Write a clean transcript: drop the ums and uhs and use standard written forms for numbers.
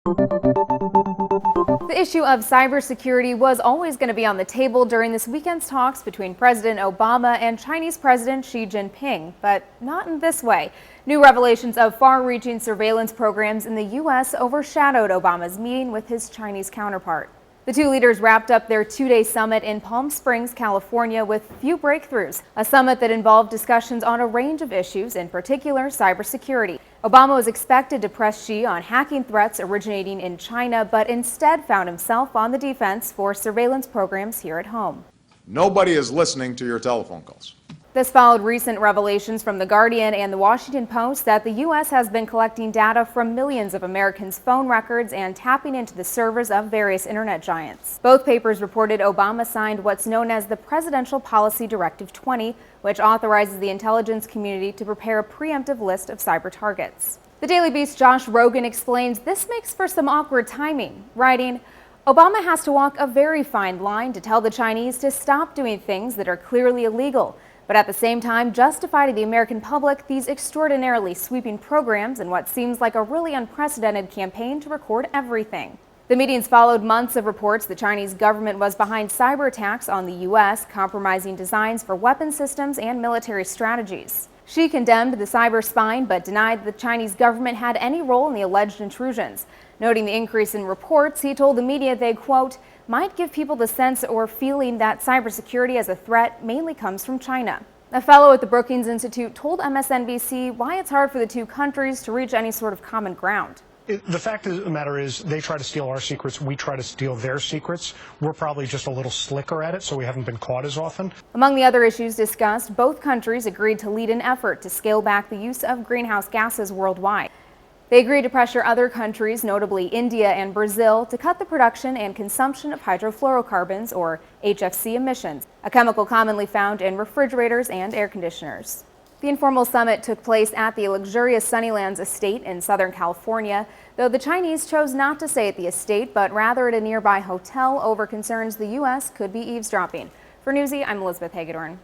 The issue of cybersecurity was always going to be on the table during this weekend's talks between President Obama and Chinese President Xi Jinping, but not in this way. New revelations of far-reaching surveillance programs in the U.S. overshadowed Obama's meeting with his Chinese counterpart. The two leaders wrapped up their two-day summit in Palm Springs, California, with few breakthroughs, a summit that involved discussions on a range of issues, in particular cybersecurity. Obama was expected to press Xi on hacking threats originating in China, but instead found himself on the defense for surveillance programs here at home. Nobody is listening to your telephone calls. This followed recent revelations from The Guardian and The Washington Post that the U.S. has been collecting data from millions of Americans' phone records and tapping into the servers of various internet giants. Both papers reported Obama signed what's known as the Presidential Policy Directive 20, which authorizes the intelligence community to prepare a preemptive list of cyber targets. The Daily Beast's Josh Rogan explains this makes for some awkward timing, writing, Obama has to walk a very fine line to tell the Chinese to stop doing things that are clearly illegal, but at the same time justify to the American public these extraordinarily sweeping programs in what seems like a really unprecedented campaign to record everything. The meetings followed months of reports the Chinese government was behind cyber attacks on the U.S., compromising designs for weapon systems and military strategies. Xi condemned the cyber spying but denied the Chinese government had any role in the alleged intrusions. Noting the increase in reports, he told the media they, quote, might give people the sense or feeling that cybersecurity as a threat mainly comes from China. A fellow at the Brookings Institute told MSNBC why it's hard for the two countries to reach any sort of common ground. The fact of the matter is they try to steal our secrets, we try to steal their secrets. We're probably just a little slicker at it, so we haven't been caught as often. Among the other issues discussed, both countries agreed to lead an effort to scale back the use of greenhouse gases worldwide. They agreed to pressure other countries, notably India and Brazil, to cut the production and consumption of hydrofluorocarbons, or HFC emissions, a chemical commonly found in refrigerators and air conditioners. The informal summit took place at the luxurious Sunnylands estate in Southern California, though the Chinese chose not to stay at the estate, but rather at a nearby hotel over concerns the U.S. could be eavesdropping. For Newsy, I'm Elizabeth Hagedorn.